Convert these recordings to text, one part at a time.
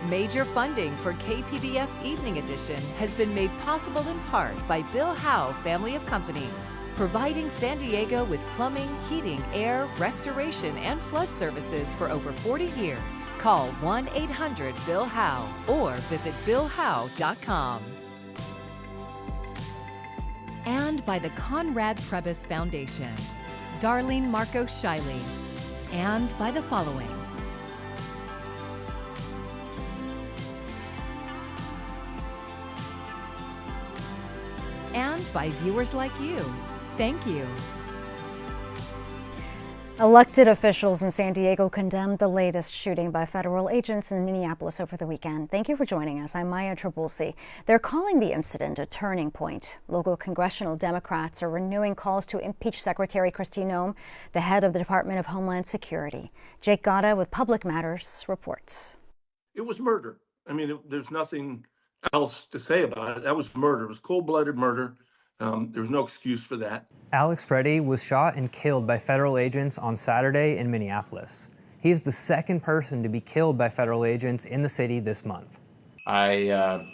Major funding for KPBS Evening Edition has been made possible in part by Bill Howe Family of Companies, providing San Diego with plumbing, heating, air, restoration, and flood services for over 40 years. Call 1-800-BILL-HOWE or visit BillHowe.com. And by the Conrad Trebas Foundation, Darlene Marcos Shiley, and by the following. And by viewers like you. Thank you. Elected officials in San Diego condemned the latest shooting by federal agents in Minneapolis over the weekend. Thank you for joining us. I'm Maya Trabulsi. They're calling the incident a turning point. Local congressional Democrats are renewing calls to impeach Secretary Kristi Noem, the head of the Department of Homeland Security. Jake Gatta with Public Matters reports. It was murder. I mean, there's nothing else to say about it. That was murder. It was cold-blooded murder. There was no excuse for that. Alex Preddy was shot and killed by federal agents on Saturday in Minneapolis. He is the second person to be killed by federal agents in the city this month. I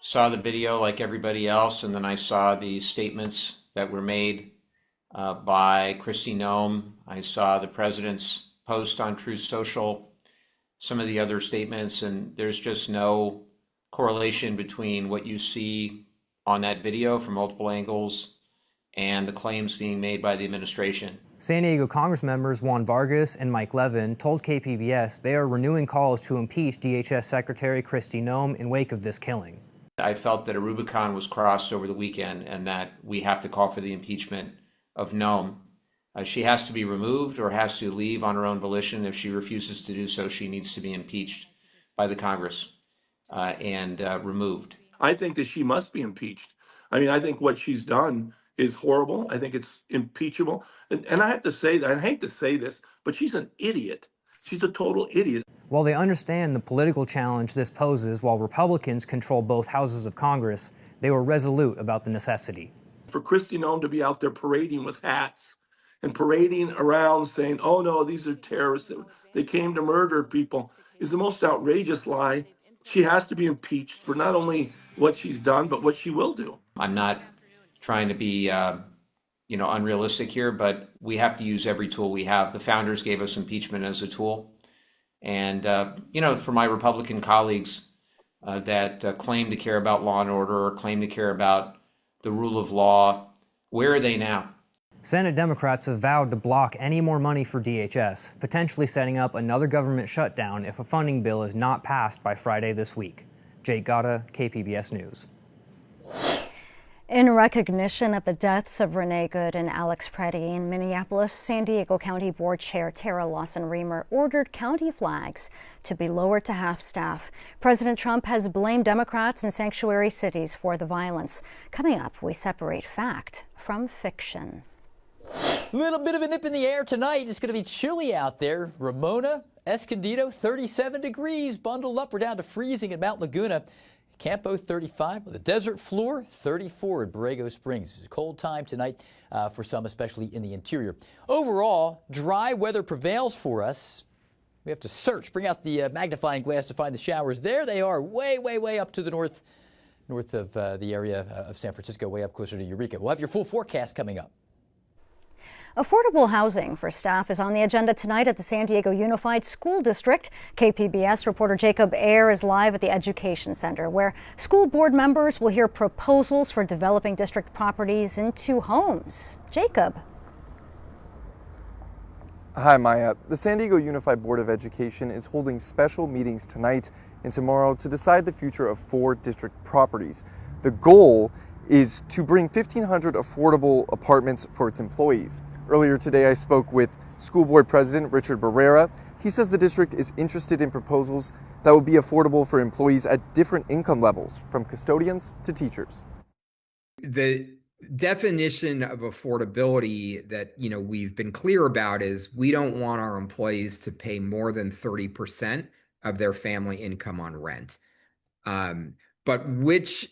saw the video like everybody else, and then I saw the statements that were made by Kristi Noem. I saw the president's post on Truth Social, some of the other statements, and there's just no correlation between what you see on that video from multiple angles and the claims being made by the administration. San Diego Congress members Juan Vargas and Mike Levin told KPBS they are renewing calls to impeach DHS Secretary Kristi Noem in wake of this killing. I felt that a Rubicon was crossed over the weekend and that we have to call for the impeachment of Noem. She has to be removed or has to leave on her own volition. If she refuses to do so, she needs to be impeached by the Congress and removed. I think that she must be impeached. I mean, I think what she's done is horrible. I think it's impeachable. And I have to say that, I hate to say this, but she's an idiot. She's a total idiot. While they understand the political challenge this poses while Republicans control both houses of Congress, they were resolute about the necessity. For Kristi Noem to be out there parading with hats and parading around saying, oh no, these are terrorists, they came to murder people, is the most outrageous lie. She has to be impeached for not only what she's done, but what she will do. I'm not trying to be, unrealistic here, but we have to use every tool we have. The founders gave us impeachment as a tool. And, for my Republican colleagues that claim to care about law and order or claim to care about the rule of law, where are they now? Senate Democrats have vowed to block any more money for DHS, potentially setting up another government shutdown if a funding bill is not passed by Friday this week. Jake Gatta, KPBS News. In recognition of the deaths of Renee Good and Alex Preddy in Minneapolis, San Diego County Board Chair Tara Lawson-Remer ordered county flags to be lowered to half-staff. President Trump has blamed Democrats in sanctuary cities for the violence. Coming up, we separate fact from fiction. A little bit of a nip in the air tonight. It's going to be chilly out there. Ramona, Escondido, 37 degrees. Bundled up, we're down to freezing at Mount Laguna. Campo, 35. The desert floor, 34 at Borrego Springs. It's a cold time tonight for some, especially in the interior. Overall, dry weather prevails for us. We have to search, bring out the magnifying glass to find the showers. There they are, way, way, way up to the north of the area of San Francisco, way up closer to Eureka. We'll have your full forecast coming up. Affordable housing for staff is on the agenda tonight at the San Diego Unified School District. KPBS reporter Jacob Ayer is live at the Education Center, where school board members will hear proposals for developing district properties into homes. Jacob. Hi, Maya. The San Diego Unified Board of Education is holding special meetings tonight and tomorrow to decide the future of 4 district properties. The goal is to bring 1,500 affordable apartments for its employees. Earlier today, I spoke with School Board President Richard Barrera. He says the district is interested in proposals that will be affordable for employees at different income levels, from custodians to teachers. The definition of affordability that we've been clear about is we don't want our employees to pay more than 30% of their family income on rent. But which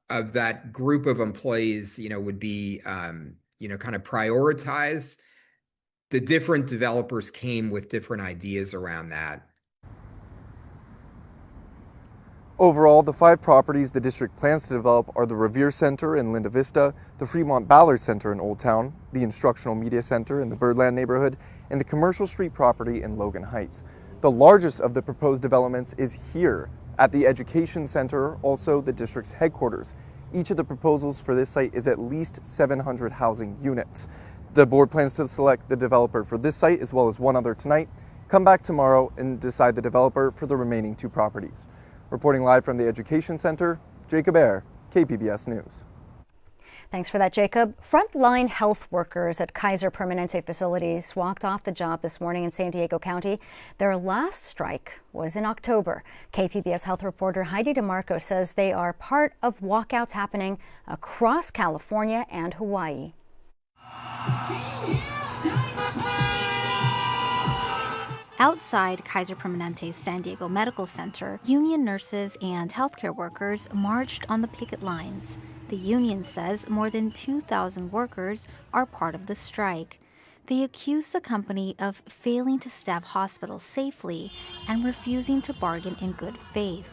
of that group of employees would be kind of prioritized. The different developers came with different ideas around that. Overall, the 5 properties the district plans to develop are the Revere Center in Linda Vista, the Fremont Ballard Center in Old Town, the Instructional Media Center in the Birdland neighborhood, and the Commercial Street property in Logan Heights. The largest of the proposed developments is here at the Education Center, also the district's headquarters. Each of the proposals for this site is at least 700 housing units. The board plans to select the developer for this site as well as one other tonight, come back tomorrow and decide the developer for the remaining 2 properties. Reporting live from the Education Center, Jacob Ayer, KPBS News. Thanks for that, Jacob. Frontline health workers at Kaiser Permanente facilities walked off the job this morning in San Diego County. Their last strike was in October. KPBS health reporter Heidi DeMarco says they are part of walkouts happening across California and Hawaii. Outside Kaiser Permanente's San Diego Medical Center, union nurses and healthcare workers marched on the picket lines. The union says more than 2,000 workers are part of the strike. They accuse the company of failing to staff hospitals safely and refusing to bargain in good faith.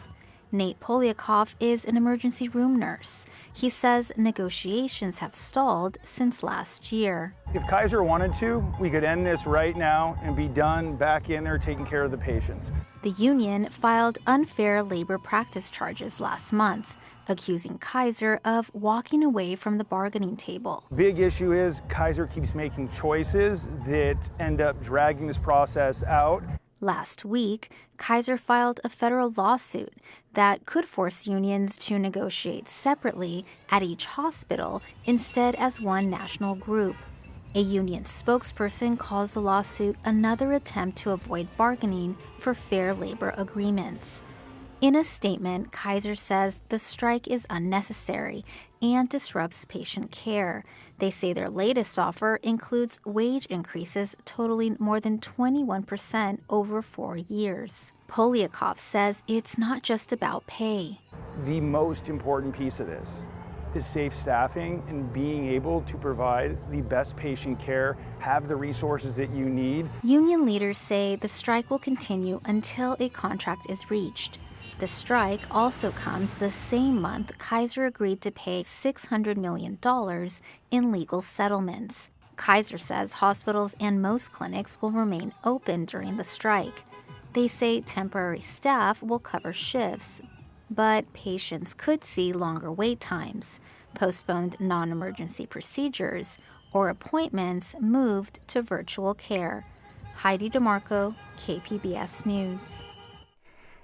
Nate Poliakoff is an emergency room nurse. He says negotiations have stalled since last year. If Kaiser wanted to, we could end this right now and be done back in there taking care of the patients. The union filed unfair labor practice charges last month, accusing Kaiser of walking away from the bargaining table. Big issue is Kaiser keeps making choices that end up dragging this process out. Last week, Kaiser filed a federal lawsuit that could force unions to negotiate separately at each hospital instead as one national group. A union spokesperson calls the lawsuit another attempt to avoid bargaining for fair labor agreements. In a statement, Kaiser says the strike is unnecessary and disrupts patient care. They say their latest offer includes wage increases totaling more than 21% over 4 years. Poliakoff says it's not just about pay. The most important piece of this is safe staffing and being able to provide the best patient care, have the resources that you need. Union leaders say the strike will continue until a contract is reached. The strike also comes the same month Kaiser agreed to pay $600 million in legal settlements. Kaiser says hospitals and most clinics will remain open during the strike. They say temporary staff will cover shifts, but patients could see longer wait times, postponed non-emergency procedures, or appointments moved to virtual care. Heidi DeMarco, KPBS News.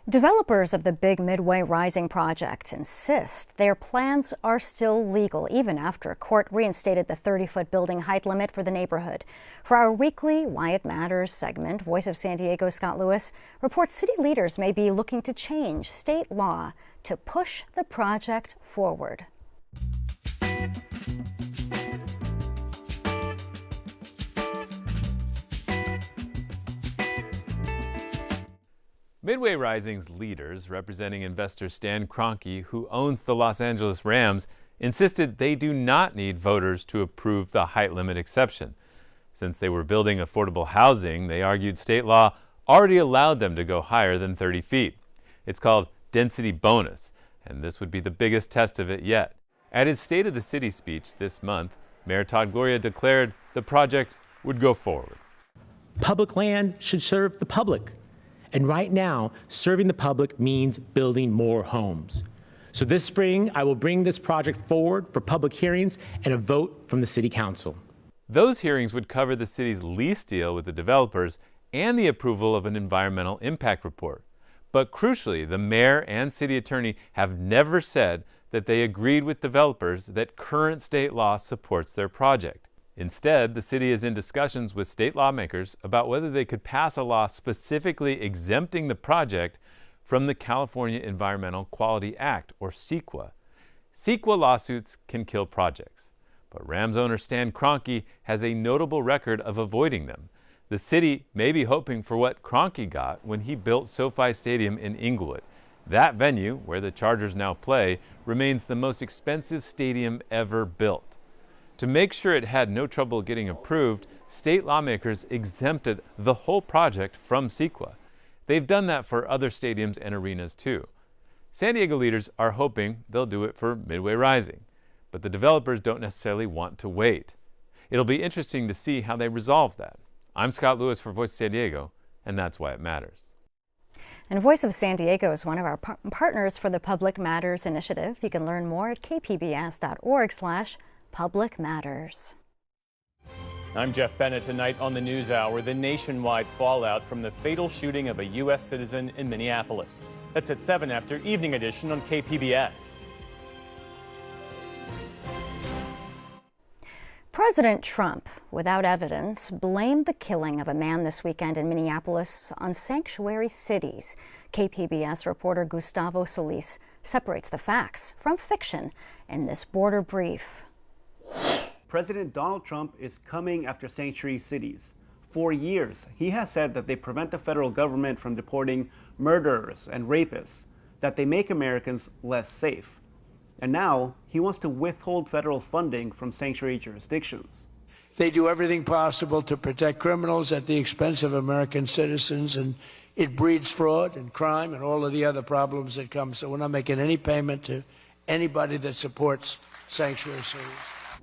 Developers of the Big Midway Rising project insist their plans are still legal even after a court reinstated the 30-foot building height limit for the neighborhood. For our weekly Why It Matters segment, Voice of San Diego Scott Lewis reports city leaders may be looking to change state law to push the project forward. Midway Rising's leaders, representing investor Stan Kroenke, who owns the Los Angeles Rams, insisted they do not need voters to approve the height limit exception. Since they were building affordable housing, they argued state law already allowed them to go higher than 30 feet. It's called density bonus, and this would be the biggest test of it yet. At his State of the City speech this month, Mayor Todd Gloria declared the project would go forward. Public land should serve the public. And right now, serving the public means building more homes. So this spring, I will bring this project forward for public hearings and a vote from the City Council. Those hearings would cover the city's lease deal with the developers and the approval of an environmental impact report. But crucially, the mayor and city attorney have never said that they agreed with developers that current state law supports their project. Instead, the city is in discussions with state lawmakers about whether they could pass a law specifically exempting the project from the California Environmental Quality Act, or CEQA. CEQA lawsuits can kill projects, but Rams owner Stan Kroenke has a notable record of avoiding them. The city may be hoping for what Kroenke got when he built SoFi Stadium in Inglewood. That venue, where the Chargers now play, remains the most expensive stadium ever built. To make sure it had no trouble getting approved, state lawmakers exempted the whole project from CEQA. They've done that for other stadiums and arenas too. San Diego leaders are hoping they'll do it for Midway Rising, but the developers don't necessarily want to wait. It'll be interesting to see how they resolve that. I'm Scott Lewis for Voice of San Diego, and that's why it matters. And Voice of San Diego is one of our partners for the Public Matters Initiative. You can learn more at kpbs.org/publicmatters. I'm Jeff Bennett. Tonight on the NewsHour, the nationwide fallout from the fatal shooting of a U.S. citizen in Minneapolis. That's at 7 after Evening Edition on KPBS. President Trump, without evidence, blamed the killing of a man this weekend in Minneapolis on sanctuary cities. KPBS reporter Gustavo Solis separates the facts from fiction in this border brief. President Donald Trump is coming after sanctuary cities. For years, he has said that they prevent the federal government from deporting murderers and rapists, that they make Americans less safe. And now he wants to withhold federal funding from sanctuary jurisdictions. They do everything possible to protect criminals at the expense of American citizens, and it breeds fraud and crime and all of the other problems that come. So we're not making any payment to anybody that supports sanctuary cities.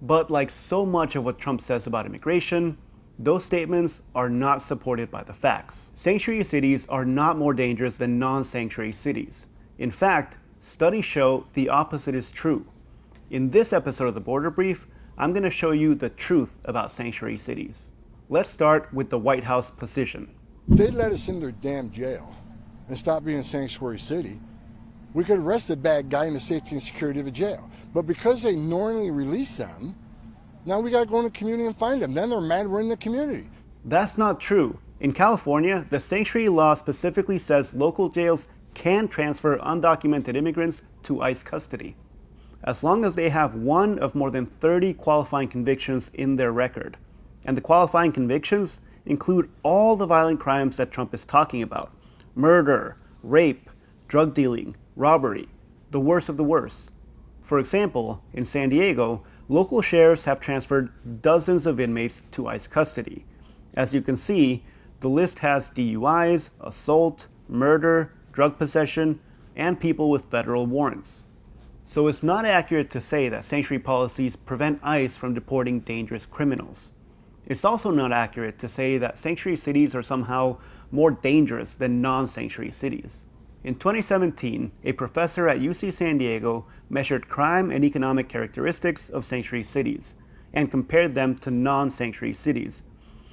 But like so much of what Trump says about immigration, those statements are not supported by the facts. Sanctuary cities are not more dangerous than non-sanctuary cities. In fact, studies show the opposite is true. In this episode of the Border Brief, I'm going to show you the truth about sanctuary cities. Let's start with the White House position. If they'd let us in their damn jail and stop being a sanctuary city, we could arrest the bad guy in the safety and security of the jail. But because they knowingly release them, now we got to go in the community and find them. Then they're mad we're in the community. That's not true. In California, the sanctuary law specifically says local jails can transfer undocumented immigrants to ICE custody, as long as they have one of more than 30 qualifying convictions in their record. And the qualifying convictions include all the violent crimes that Trump is talking about: murder, rape, drug dealing, robbery, the worst of the worst. For example, in San Diego, local sheriffs have transferred dozens of inmates to ICE custody. As you can see, the list has DUIs, assault, murder, drug possession, and people with federal warrants. So it's not accurate to say that sanctuary policies prevent ICE from deporting dangerous criminals. It's also not accurate to say that sanctuary cities are somehow more dangerous than non-sanctuary cities. In 2017, a professor at UC San Diego measured crime and economic characteristics of sanctuary cities and compared them to non-sanctuary cities.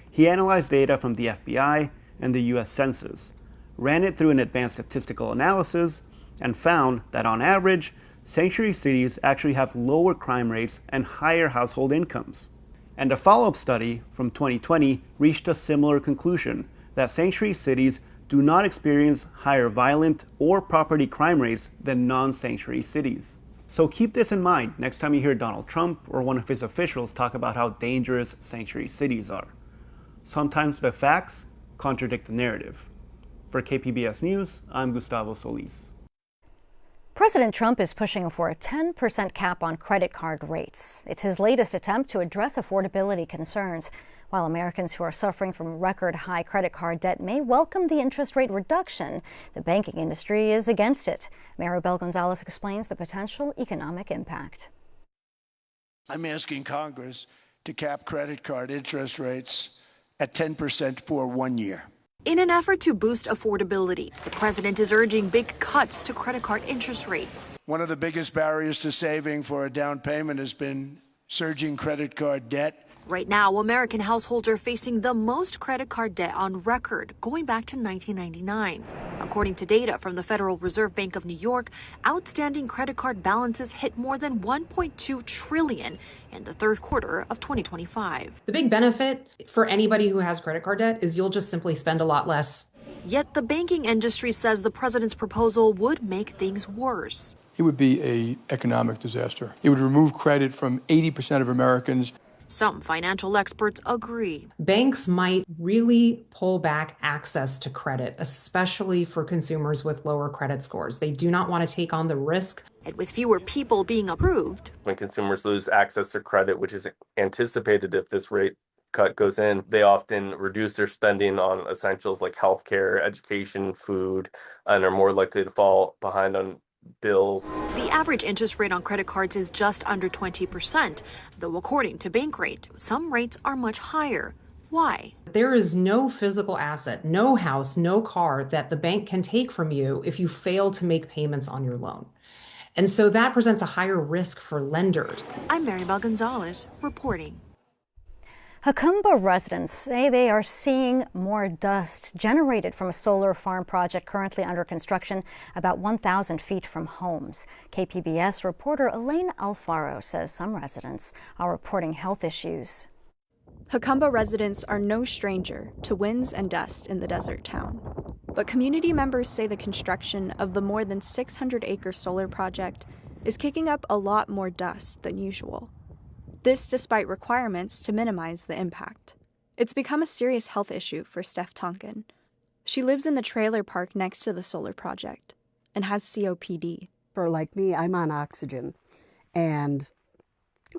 He analyzed data from the FBI and the US Census, ran it through an advanced statistical analysis, and found that on average, sanctuary cities actually have lower crime rates and higher household incomes. And a follow-up study from 2020 reached a similar conclusion, that sanctuary cities do not experience higher violent or property crime rates than non-sanctuary cities. So keep this in mind next time you hear Donald Trump or one of his officials talk about how dangerous sanctuary cities are. Sometimes the facts contradict the narrative. For KPBS News, I'm Gustavo Solis. President Trump is pushing for a 10% cap on credit card rates. It's his latest attempt to address affordability concerns. While Americans who are suffering from record high credit card debt may welcome the interest rate reduction, the banking industry is against it. Maribel Gonzalez explains the potential economic impact. I'm asking Congress to cap credit card interest rates at 10% for 1 year. In an effort to boost affordability, the president is urging big cuts to credit card interest rates. One of the biggest barriers to saving for a down payment has been surging credit card debt. Right now, American households are facing the most credit card debt on record, going back to 1999. According to data from the Federal Reserve Bank of New York, outstanding credit card balances hit more than $1.2 trillion in the third quarter of 2025. The big benefit for anybody who has credit card debt is you'll just simply spend a lot less. Yet the banking industry says the president's proposal would make things worse. It would be an economic disaster. It would remove credit from 80% of Americans. Some financial experts agree. Banks might really pull back access to credit, especially for consumers with lower credit scores. They do not want to take on the risk. And with fewer people being approved. When consumers lose access to credit, which is anticipated if this rate cut goes in, they often reduce their spending on essentials like healthcare, education, food, and are more likely to fall behind on bills. The average interest rate on credit cards is just under 20%, though according to Bankrate, some rates are much higher. Why? There is no physical asset, no house, no car that the bank can take from you if you fail to make payments on your loan. And so that presents a higher risk for lenders. I'm Maribel Gonzalez reporting. Jacumba residents say they are seeing more dust generated from a solar farm project currently under construction about 1,000 feet from homes. KPBS reporter Elaine Alfaro says some residents are reporting health issues. Jacumba residents are no stranger to winds and dust in the desert town. But community members say the construction of the more than 600-acre solar project is kicking up a lot more dust than usual. This despite requirements to minimize the impact. It's become a serious health issue for Steph Tonkin. She lives in the trailer park next to the solar project and has COPD. For like me, I'm on oxygen, and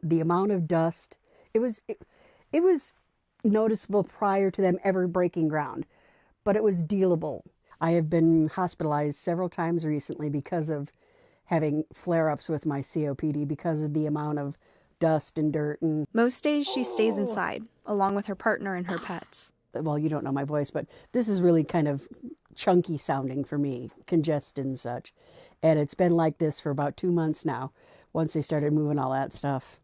the amount of dust, it was noticeable prior to them ever breaking ground, but it was dealable. I have been hospitalized several times recently because of having flare-ups with my COPD because of the amount of dust and dirt. And most days she stays inside, along with her partner and her pets. Well, you don't know my voice, but this is really kind of chunky sounding for me, congested and such. And it's been like this for about 2 months now, once they started moving all that stuff.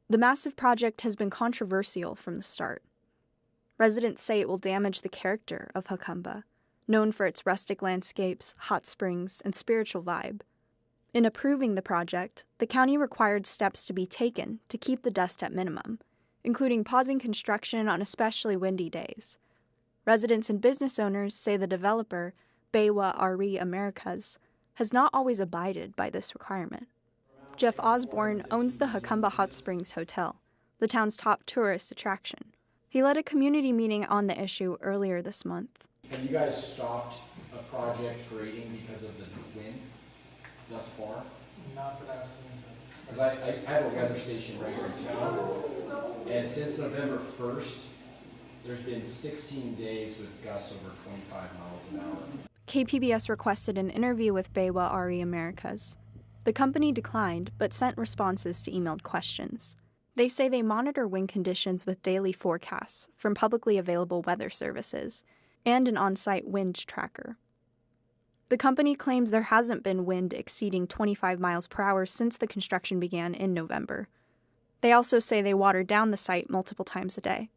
The massive project has been controversial from the start. Residents say it will damage the character of Jacumba, known for its rustic landscapes, hot springs, and spiritual vibe. In approving the project, the county required steps to be taken to keep the dust at minimum, including pausing construction on especially windy days. Residents and business owners say the developer, Baywa RE Americas, has not always abided by this requirement. Jeff Osborne owns the Jacumba Hot Springs Hotel, the town's top tourist attraction. He led a community meeting on the issue earlier this month. Have you guys stopped a project grading because of the wind thus far? Not that I've seen so. Because I have a weather station right here in town, and since November 1st, there's been 16 days with gusts over 25 miles an hour. KPBS requested an interview with Baywa RE Americas. The company declined, but sent responses to emailed questions. They say they monitor wind conditions with daily forecasts from publicly available weather services and an on-site wind tracker. The company claims there hasn't been wind exceeding 25 miles per hour since the construction began in November. They also say they water down the site multiple times a day.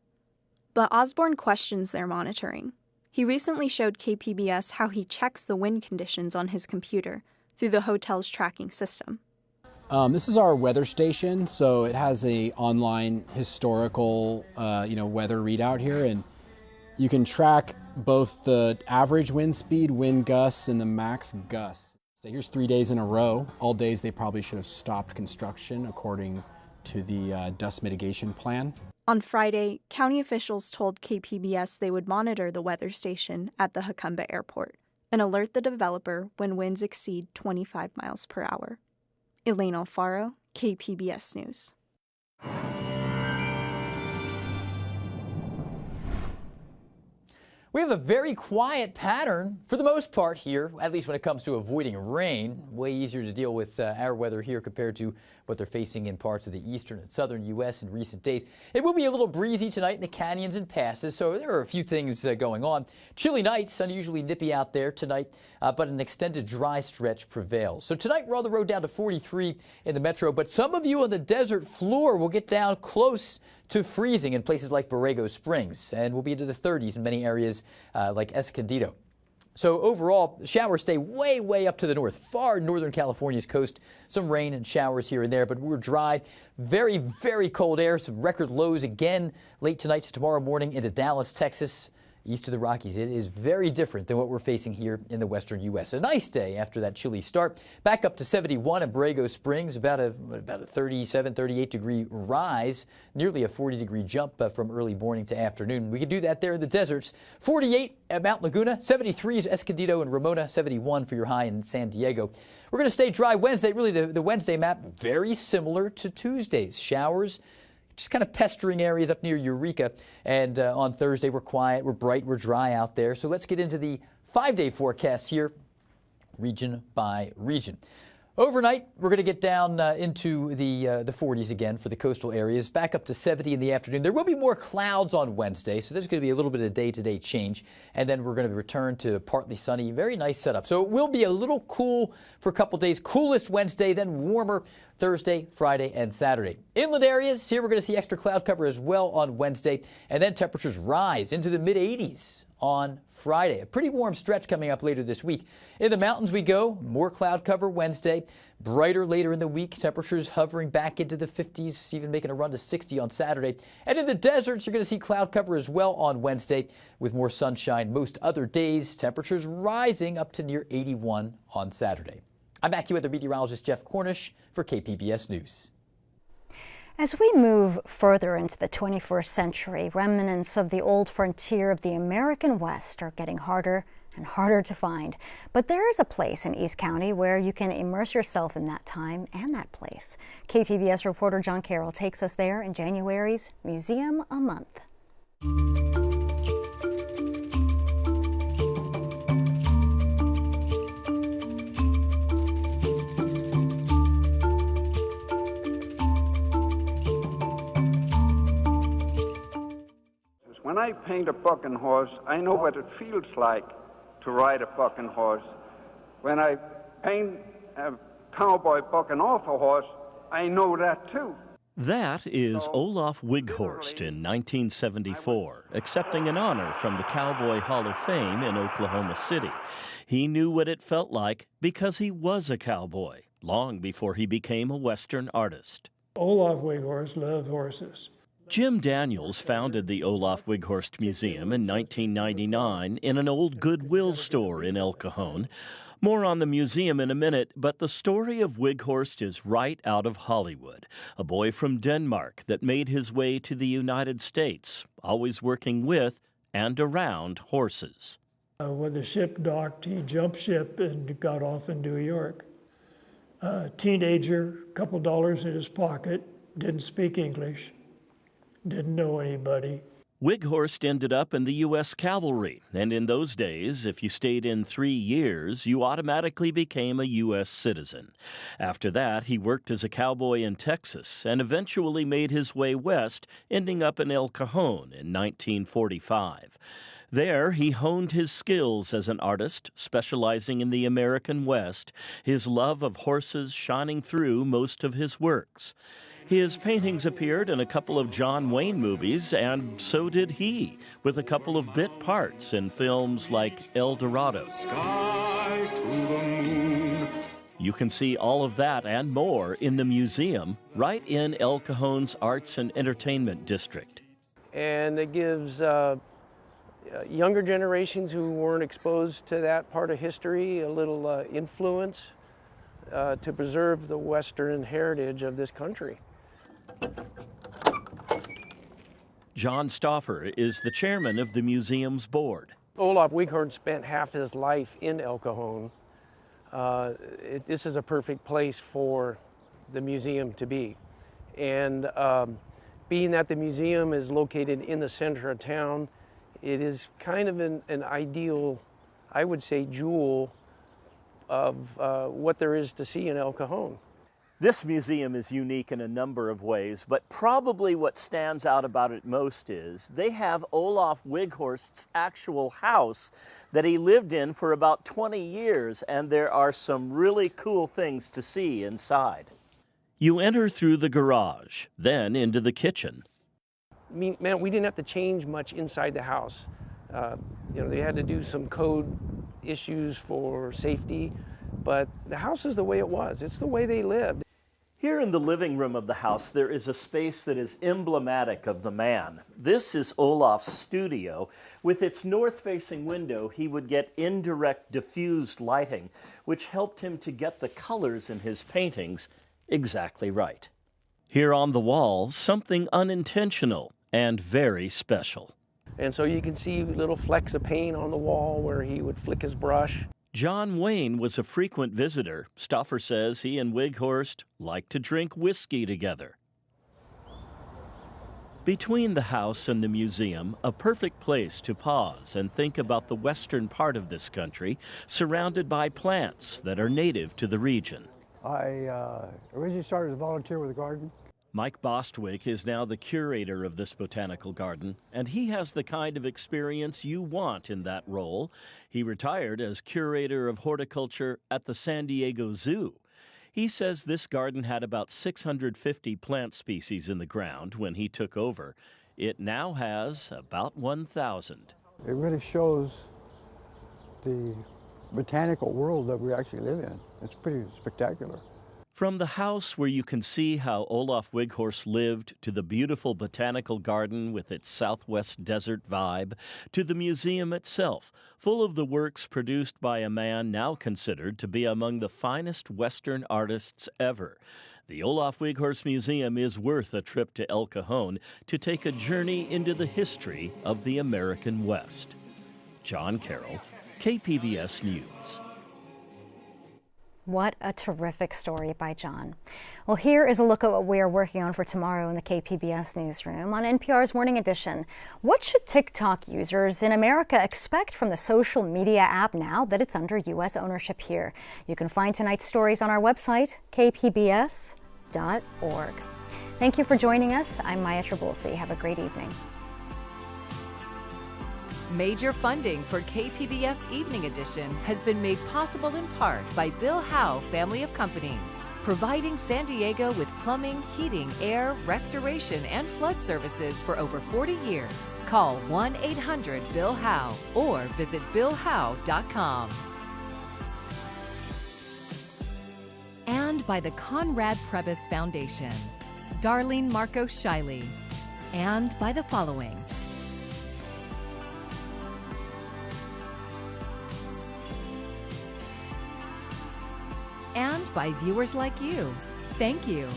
But Osborne questions their monitoring. He recently showed KPBS how he checks the wind conditions on his computer through the hotel's tracking system. This is our weather station, so it has a online historical, weather readout here, and you can track both the average wind speed, wind gusts, and the max gusts. So here's 3 days in a row. All days they probably should have stopped construction according to the dust mitigation plan. On Friday, county officials told KPBS they would monitor the weather station at the Jacumba airport and alert the developer when winds exceed 25 miles per hour. Elaine Alfaro, KPBS News. We have a very quiet pattern for the most part here, at least when it comes to avoiding rain. Way easier to deal with our weather here compared to what they're facing in parts of the eastern and southern U.S. in recent days. It will be a little breezy tonight in the canyons and passes, so there are a few things going on. Chilly nights, unusually nippy out there tonight, but an extended dry stretch prevails. So tonight we're on the road down to 43 in the metro, but some of you on the desert floor will get down close to freezing in places like Borrego Springs, and we'll be into the 30s in many areas like Escondido. So overall, showers stay way, way up to the north, far northern California's coast. Some rain and showers here and there, but we're dry. Very, very cold air. Some record lows again late tonight to tomorrow morning into Dallas, Texas, east of the Rockies. It is very different than what we're facing here in the western U.S. A nice day after that chilly start. Back up to 71 at Borrego Springs, about a 37, 38 degree rise, nearly a 40 degree jump from early morning to afternoon. We could do that there in the deserts. 48 at Mount Laguna, 73 is Escondido and Ramona, 71 for your high in San Diego. We're going to stay dry Wednesday. Really, the Wednesday map very similar to Tuesday's. Showers, just kind of pestering areas up near Eureka. And on Thursday, we're quiet, we're bright, we're dry out there. So let's get into the 5-day forecast here, region by region. Overnight, we're going to get down into the 40s again for the coastal areas, back up to 70 in the afternoon. There will be more clouds on Wednesday, so there's going to be a little bit of day-to-day change. And then we're going to return to partly sunny, very nice setup. So it will be a little cool for a couple days. Coolest Wednesday, then warmer Thursday, Friday, and Saturday. Inland areas, here we're going to see extra cloud cover as well on Wednesday. And then temperatures rise into the mid-80s on Friday. A pretty warm stretch coming up later this week. In the mountains we go, more cloud cover Wednesday, brighter later in the week, temperatures hovering back into the 50s, even making a run to 60 on Saturday. And in the deserts, you're going to see cloud cover as well on Wednesday with more sunshine most other days, temperatures rising up to near 81 on Saturday. I'm AccuWeather meteorologist Jeff Cornish for KPBS News. As we move further into the 21st century, remnants of the old frontier of the American West are getting harder and harder to find. But there is a place in East County where you can immerse yourself in that time and that place. KPBS reporter John Carroll takes us there in January's Museum a Month. When I paint a bucking horse, I know what it feels like to ride a bucking horse. When I paint a cowboy bucking off a horse, I know that too. That is Olaf Wighorst in 1974, accepting an honor from the Cowboy Hall of Fame in Oklahoma City. He knew what it felt like because he was a cowboy long before he became a Western artist. Olaf Wighorst loved horses. Jim Daniels founded the Olaf Wighorst Museum in 1999 in an old Goodwill store in El Cajon. More on the museum in a minute, but the story of Wighorst is right out of Hollywood. A boy from Denmark that made his way to the United States, always working with and around horses. When the ship docked, he jumped ship and got off in New York. Teenager, couple dollars in his pocket, didn't speak English. Didn't know anybody. Wighorst ended up in the U.S. Cavalry, and in those days, if you stayed in 3 years, you automatically became a U.S. citizen. After that, he worked as a cowboy in Texas and eventually made his way west, ending up in El Cajon in 1945. There, he honed his skills as an artist, specializing in the American West, his love of horses shining through most of his works. His paintings appeared in a couple of John Wayne movies, and so did he, with a couple of bit parts in films like El Dorado. Sky to the moon. You can see all of that and more in the museum, right in El Cajon's Arts and Entertainment District. And it gives younger generations who weren't exposed to that part of history a little influence to preserve the Western heritage of this country. John Stauffer is the chairman of the museum's board. Olaf Wighorst spent half his life in El Cajon. This is a perfect place for the museum to be. And being that the museum is located in the center of town, it is kind of an ideal, I would say, jewel of what there is to see in El Cajon. This museum is unique in a number of ways, but probably what stands out about it most is they have Olaf Wighorst's actual house that he lived in for about 20 years, and there are some really cool things to see inside. You enter through the garage, then into the kitchen. Man, we didn't have to change much inside the house. They had to do some code issues for safety, but the house is the way it was. It's the way they lived. Here in the living room of the house, there is a space that is emblematic of the man. This is Olaf's studio. With its north-facing window, he would get indirect diffused lighting, which helped him to get the colors in his paintings exactly right. Here on the wall, something unintentional and very special. And so you can see little flecks of paint on the wall where he would flick his brush. John Wayne was a frequent visitor. Stauffer says he and Wighorst liked to drink whiskey together. Between the house and the museum, a perfect place to pause and think about the western part of this country, surrounded by plants that are native to the region. I originally started as a volunteer with the garden. Mike Bostwick is now the curator of this botanical garden, and he has the kind of experience you want in that role. He retired as curator of horticulture at the San Diego Zoo. He says this garden had about 650 plant species in the ground when he took over. It now has about 1,000. It really shows the botanical world that we actually live in. It's pretty spectacular. From the house where you can see how Olaf Wighorst lived, to the beautiful botanical garden with its southwest desert vibe, to the museum itself, full of the works produced by a man now considered to be among the finest Western artists ever. The Olaf Wighorst Museum is worth a trip to El Cajon to take a journey into the history of the American West. John Carroll, KPBS News. What a terrific story by John. Well, here is a look at what we are working on for tomorrow in the KPBS newsroom. On NPR's Morning Edition, what should TikTok users in America expect from the social media app now that it's under U.S. ownership here? You can find tonight's stories on our website, kpbs.org. Thank you for joining us. I'm Maya Trabulsi. Have a great evening. Major funding for KPBS Evening Edition has been made possible in part by Bill Howe Family of Companies, providing San Diego with plumbing, heating, air, restoration, and flood services for over 40 years. Call 1-800-BILL-HOWE or visit BillHowe.com. And by the Conrad Prebys Foundation, Darlene Marcos Shiley, and by the following: and by viewers like you. Thank you.